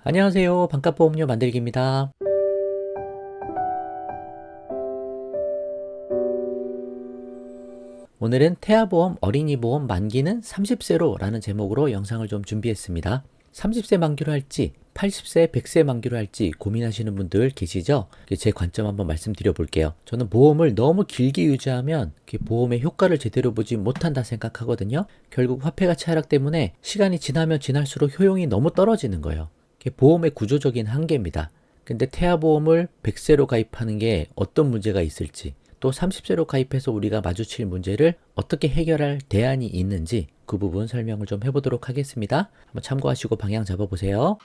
안녕하세요. 반값보험료 만들기입니다. 오늘은 태아보험 어린이보험 만기는 30세로 라는 제목으로 영상을 좀 준비했습니다. 30세 만기로 할지 80세, 100세 만기로 할지 고민하시는 분들 계시죠? 제 관점 한번 말씀드려 볼게요. 저는 보험을 너무 길게 유지하면 보험의 효과를 제대로 보지 못한다 생각하거든요. 결국 화폐가치 하락 때문에 시간이 지나면 지날수록 효용이 너무 떨어지는 거예요. 보험의 구조적인 한계입니다. 근데 태아보험을 100세로 가입하는 게 어떤 문제가 있을지, 또 30세로 가입해서 우리가 마주칠 문제를 어떻게 해결할 대안이 있는지 그 부분 설명을 좀 해보도록 하겠습니다. 한번 참고하시고 방향 잡아보세요.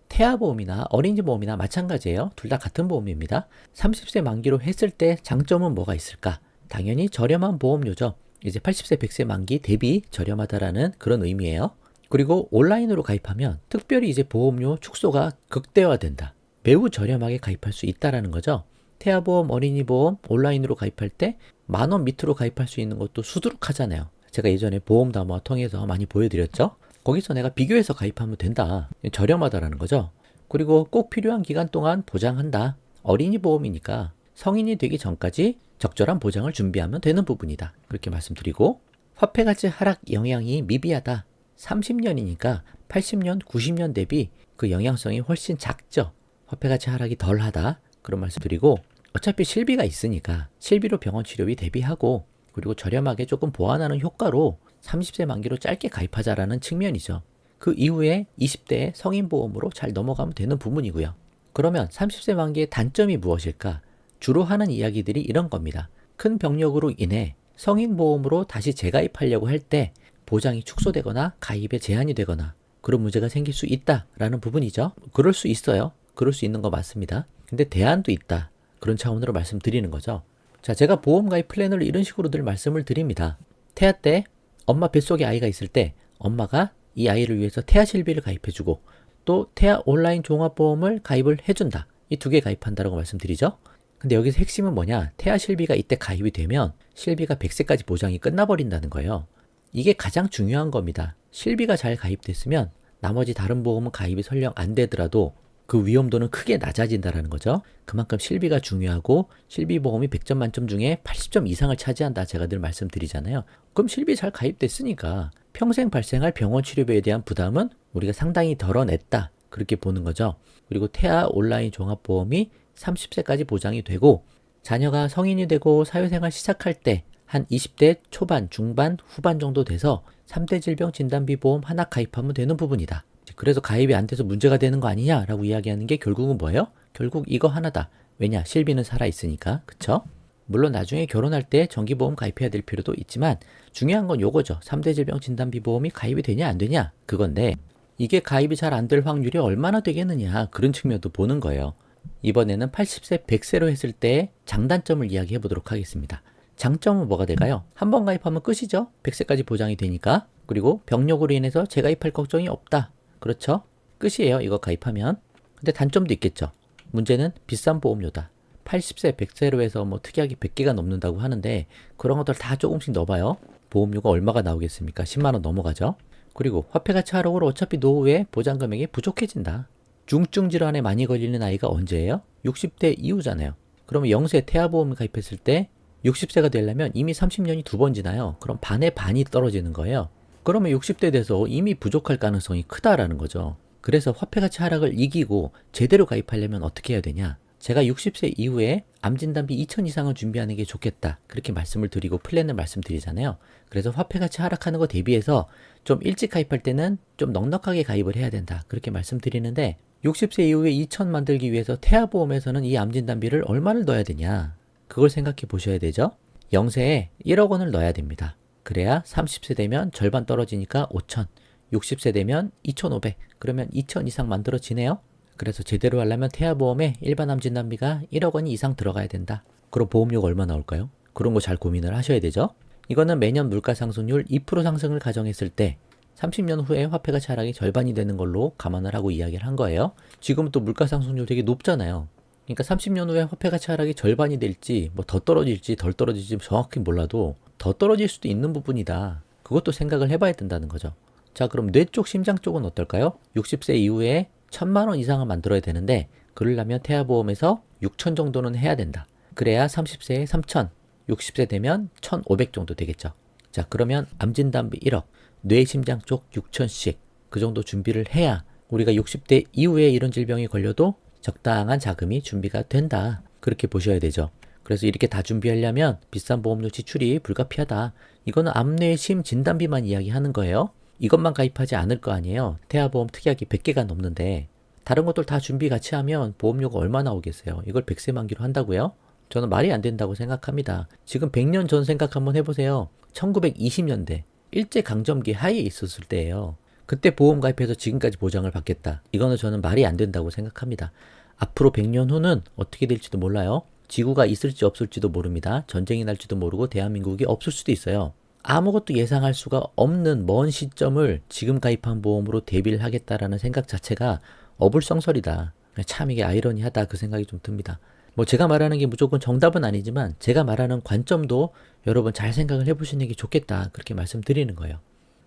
태아보험이나 어린이보험이나 마찬가지예요. 둘 다 같은 보험입니다. 30세 만기로 했을 때 장점은 뭐가 있을까? 당연히 저렴한 보험료죠. 이제 80세, 100세 만기 대비 저렴하다라는 그런 의미예요. 그리고 온라인으로 가입하면 특별히 이제 보험료 축소가 극대화된다. 매우 저렴하게 가입할 수 있다라는 거죠. 태아보험, 어린이보험 온라인으로 가입할 때 10,000원 밑으로 가입할 수 있는 것도 수두룩하잖아요. 제가 예전에 보험담화 통해서 많이 보여드렸죠. 거기서 내가 비교해서 가입하면 된다. 저렴하다라는 거죠. 그리고 꼭 필요한 기간 동안 보장한다. 어린이 보험이니까 성인이 되기 전까지 적절한 보장을 준비하면 되는 부분이다. 그렇게 말씀드리고, 화폐가치 하락 영향이 미비하다. 30년이니까 80년, 90년 대비 그 영향성이 훨씬 작죠. 화폐가치 하락이 덜하다. 그런 말씀 드리고, 어차피 실비가 있으니까 실비로 병원 치료비 대비하고, 그리고 저렴하게 조금 보완하는 효과로 30세 만기로 짧게 가입하자라는 측면이죠. 그 이후에 20대에 성인보험으로 잘 넘어가면 되는 부분이고요. 그러면 30세 만기의 단점이 무엇일까? 주로 하는 이야기들이 이런 겁니다. 큰 병력으로 인해 성인보험으로 다시 재가입하려고 할 때 보장이 축소되거나 가입에 제한이 되거나 그런 문제가 생길 수 있다라는 부분이죠. 그럴 수 있어요. 그럴 수 있는 거 맞습니다. 근데 대안도 있다. 그런 차원으로 말씀드리는 거죠. 자, 제가 보험 가입 플랜을 이런 식으로 늘 말씀을 드립니다. 태아 때 엄마 뱃속에 아이가 있을 때 엄마가 이 아이를 위해서 태아 실비를 가입해주고 또 태아 온라인 종합보험을 가입을 해준다. 이 두 개 가입한다라고 말씀드리죠. 근데 여기서 핵심은 뭐냐? 태아 실비가 이때 가입이 되면 실비가 100세까지 보장이 끝나버린다는 거예요. 이게 가장 중요한 겁니다. 실비가 잘 가입됐으면 나머지 다른 보험은 가입이 설령 안 되더라도 그 위험도는 크게 낮아진다는 거죠. 그만큼 실비가 중요하고 실비 보험이 100점 만점 중에 80점 이상을 차지한다. 제가 늘 말씀드리잖아요. 그럼 실비 잘 가입됐으니까 평생 발생할 병원 치료비에 대한 부담은 우리가 상당히 덜어냈다. 그렇게 보는 거죠. 그리고 태아 온라인 종합보험이 30세까지 보장이 되고 자녀가 성인이 되고 사회생활 시작할 때 한 20대 초반, 중반, 후반 정도 돼서 3대 질병 진단비 보험 하나 가입하면 되는 부분이다. 그래서 가입이 안 돼서 문제가 되는 거 아니냐라고 이야기하는 게 결국은 뭐예요? 결국 이거 하나다. 왜냐? 실비는 살아있으니까. 그쵸? 물론 나중에 결혼할 때 정기보험 가입해야 될 필요도 있지만 중요한 건 요거죠. 3대 질병 진단비 보험이 가입이 되냐 안 되냐 그건데 이게 가입이 잘 안 될 확률이 얼마나 되겠느냐 그런 측면도 보는 거예요. 이번에는 80세, 100세로 했을 때의 장단점을 이야기해 보도록 하겠습니다. 장점은 뭐가 될까요? 한 번 가입하면 끝이죠. 100세까지 보장이 되니까. 그리고 병력으로 인해서 재가입할 걱정이 없다. 그렇죠? 끝이에요. 이거 가입하면. 근데 단점도 있겠죠. 문제는 비싼 보험료다. 80세, 100세로 해서 뭐 특이하게 100개가 넘는다고 하는데 그런 것들 다 조금씩 넣어봐요. 보험료가 얼마가 나오겠습니까? 10만 원 넘어가죠. 그리고 화폐가치 하락으로 어차피 노후에 보장 금액이 부족해진다. 중증 질환에 많이 걸리는 나이가 언제예요? 60대 이후잖아요. 그러면 영세 태아보험을 가입했을 때 60세가 되려면 이미 30년이 두 번 지나요. 그럼 반의 반이 떨어지는 거예요. 그러면 60대 돼서 이미 부족할 가능성이 크다라는 거죠. 그래서 화폐가치 하락을 이기고 제대로 가입하려면 어떻게 해야 되냐? 제가 60세 이후에 암진단비 2,000 이상을 준비하는 게 좋겠다. 그렇게 말씀을 드리고 플랜을 말씀드리잖아요. 그래서 화폐가치 하락하는 거 대비해서 좀 일찍 가입할 때는 좀 넉넉하게 가입을 해야 된다. 그렇게 말씀드리는데 60세 이후에 2,000 만들기 위해서 태아보험에서는 이 암진단비를 얼마를 넣어야 되냐? 그걸 생각해 보셔야 되죠. 영세에 1억 원을 넣어야 됩니다. 그래야 30세 되면 절반 떨어지니까 5,000, 60세 되면 2,500, 그러면 2,000 이상 만들어지네요. 그래서 제대로 하려면 태아보험에 일반 암진단비가 1억 원이 이상 들어가야 된다. 그럼 보험료가 얼마 나올까요? 그런 거 잘 고민을 하셔야 되죠. 이거는 매년 물가상승률 2% 상승을 가정했을 때 30년 후에 화폐가치 하락이 절반이 되는 걸로 감안을 하고 이야기를 한 거예요. 지금 또 물가상승률 되게 높잖아요. 그러니까 30년 후에 화폐 가치 하락이 절반이 될지 뭐 더 떨어질지 덜 떨어질지 정확히 몰라도 더 떨어질 수도 있는 부분이다. 그것도 생각을 해봐야 된다는 거죠. 자, 그럼 뇌 쪽, 심장 쪽은 어떨까요? 60세 이후에 1,000만 원 이상을 만들어야 되는데 그러려면 태아보험에서 6천 정도는 해야 된다. 그래야 30세에 3천, 60세 되면 1,500 정도 되겠죠. 자, 그러면 암진단비 1억, 뇌, 심장 쪽 6천씩 그 정도 준비를 해야 우리가 60대 이후에 이런 질병이 걸려도 적당한 자금이 준비가 된다. 그렇게 보셔야 되죠. 그래서 이렇게 다 준비하려면 비싼 보험료 지출이 불가피하다. 이거는 암뇌 심 진단비만 이야기하는 거예요. 이것만 가입하지 않을 거 아니에요. 태아보험 특약이 100개가 넘는데 다른 것들 다 준비 같이 하면 보험료가 얼마 나오겠어요. 이걸 100세 만기로 한다고요? 저는 말이 안 된다고 생각합니다. 지금 100년 전 생각 한번 해보세요. 1920년대 일제강점기 하에 있었을 때예요. 그때 보험 가입해서 지금까지 보장을 받겠다. 이거는 저는 말이 안 된다고 생각합니다. 앞으로 100년 후는 어떻게 될지도 몰라요. 지구가 있을지 없을지도 모릅니다. 전쟁이 날지도 모르고 대한민국이 없을 수도 있어요. 아무것도 예상할 수가 없는 먼 시점을 지금 가입한 보험으로 대비를 하겠다라는 생각 자체가 어불성설이다. 참 이게 아이러니하다 그 생각이 좀 듭니다. 뭐 제가 말하는 게 무조건 정답은 아니지만 제가 말하는 관점도 여러분 잘 생각을 해보시는 게 좋겠다. 그렇게 말씀드리는 거예요.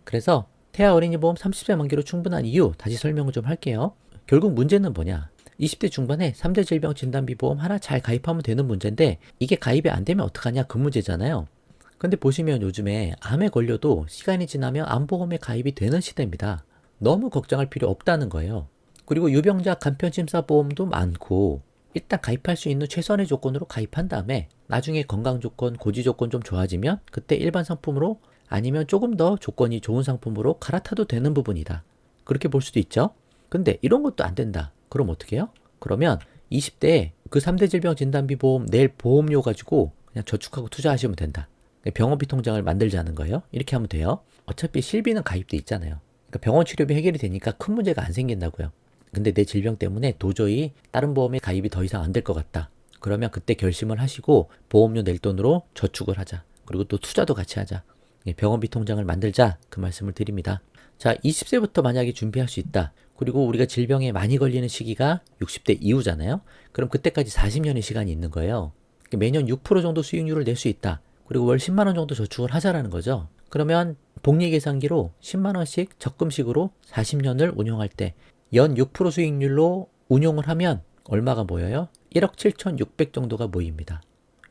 그래서 태아 어린이 보험 30세 만기로 충분한 이유 다시 설명을 좀 할게요. 결국 문제는 뭐냐? 20대 중반에 3대 질병 진단비 보험 하나 잘 가입하면 되는 문제인데 이게 가입이 안 되면 어떡하냐 그 문제잖아요. 근데 보시면 요즘에 암에 걸려도 시간이 지나면 암보험에 가입이 되는 시대입니다. 너무 걱정할 필요 없다는 거예요. 그리고 유병자 간편심사 보험도 많고 일단 가입할 수 있는 최선의 조건으로 가입한 다음에 나중에 건강 조건, 고지 조건 좀 좋아지면 그때 일반 상품으로 아니면 조금 더 조건이 좋은 상품으로 갈아타도 되는 부분이다. 그렇게 볼 수도 있죠. 근데 이런 것도 안 된다. 그럼 어떻게 해요? 그러면 20대에 그 3대 질병 진단비 보험 낼 보험료 가지고 그냥 저축하고 투자하시면 된다. 병원비 통장을 만들자는 거예요. 이렇게 하면 돼요. 어차피 실비는 가입돼 있잖아요. 그러니까 병원 치료비 해결이 되니까 큰 문제가 안 생긴다고요. 근데 내 질병 때문에 도저히 다른 보험에 가입이 더 이상 안 될 것 같다. 그러면 그때 결심을 하시고 보험료 낼 돈으로 저축을 하자. 그리고 또 투자도 같이 하자. 병원비 통장을 만들자. 그 말씀을 드립니다. 자, 20세부터 만약에 준비할 수 있다. 그리고 우리가 질병에 많이 걸리는 시기가 60대 이후잖아요. 그럼 그때까지 40년의 시간이 있는 거예요. 매년 6% 정도 수익률을 낼 수 있다. 그리고 월 10만 원 정도 저축을 하자라는 거죠. 그러면 복리 계산기로 10만 원씩 적금식으로 40년을 운용할 때 연 6% 수익률로 운용을 하면 얼마가 모여요? 1억 7,600 정도가 모입니다.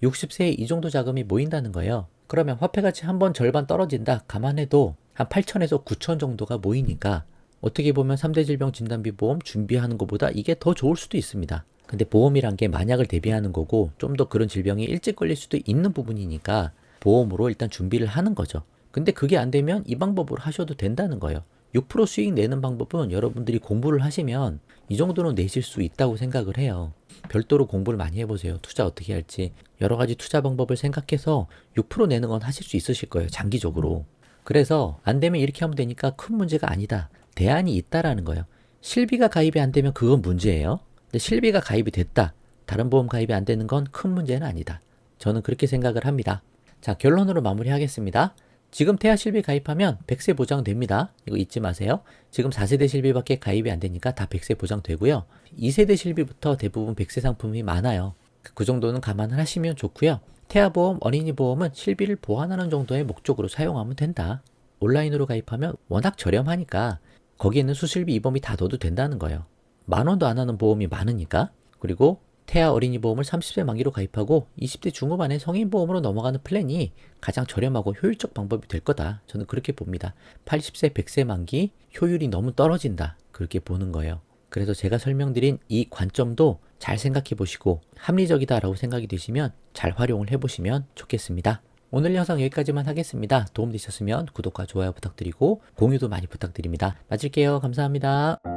60세에 이 정도 자금이 모인다는 거예요. 그러면 화폐 가치 한 번 절반 떨어진다. 감안해도 한 8천에서 9천 정도가 모이니까 어떻게 보면 3대 질병 진단비 보험 준비하는 것보다 이게 더 좋을 수도 있습니다. 근데 보험이란 게 만약을 대비하는 거고 좀 더 그런 질병이 일찍 걸릴 수도 있는 부분이니까 보험으로 일단 준비를 하는 거죠. 근데 그게 안 되면 이 방법으로 하셔도 된다는 거예요. 6% 수익 내는 방법은 여러분들이 공부를 하시면 이 정도는 내실 수 있다고 생각을 해요. 별도로 공부를 많이 해보세요. 투자 어떻게 할지. 여러 가지 투자 방법을 생각해서 6% 내는 건 하실 수 있으실 거예요. 장기적으로. 그래서 안 되면 이렇게 하면 되니까 큰 문제가 아니다. 대안이 있다라는 거예요. 실비가 가입이 안 되면 그건 문제예요. 근데 실비가 가입이 됐다. 다른 보험 가입이 안 되는 건 큰 문제는 아니다. 저는 그렇게 생각을 합니다. 자, 결론으로 마무리하겠습니다. 지금 태아 실비 가입하면 100세 보장됩니다. 이거 잊지 마세요. 지금 4세대 실비밖에 가입이 안 되니까 다 100세 보장되고요. 2세대 실비부터 대부분 100세 상품이 많아요. 그 정도는 감안을 하시면 좋고요. 태아보험, 어린이보험은 실비를 보완하는 정도의 목적으로 사용하면 된다. 온라인으로 가입하면 워낙 저렴하니까 거기에는 수술비, 입원비 다 넣어도 된다는 거예요. 10,000원도 안 하는 보험이 많으니까. 그리고 태아 어린이 보험을 30세 만기로 가입하고 20대 중후반에 성인 보험으로 넘어가는 플랜이 가장 저렴하고 효율적 방법이 될 거다. 저는 그렇게 봅니다. 80세, 100세 만기 효율이 너무 떨어진다. 그렇게 보는 거예요. 그래서 제가 설명드린 이 관점도 잘 생각해 보시고 합리적이다라고 생각이 되시면 잘 활용을 해보시면 좋겠습니다. 오늘 영상 여기까지만 하겠습니다. 도움되셨으면 구독과 좋아요 부탁드리고 공유도 많이 부탁드립니다. 마칠게요. 감사합니다.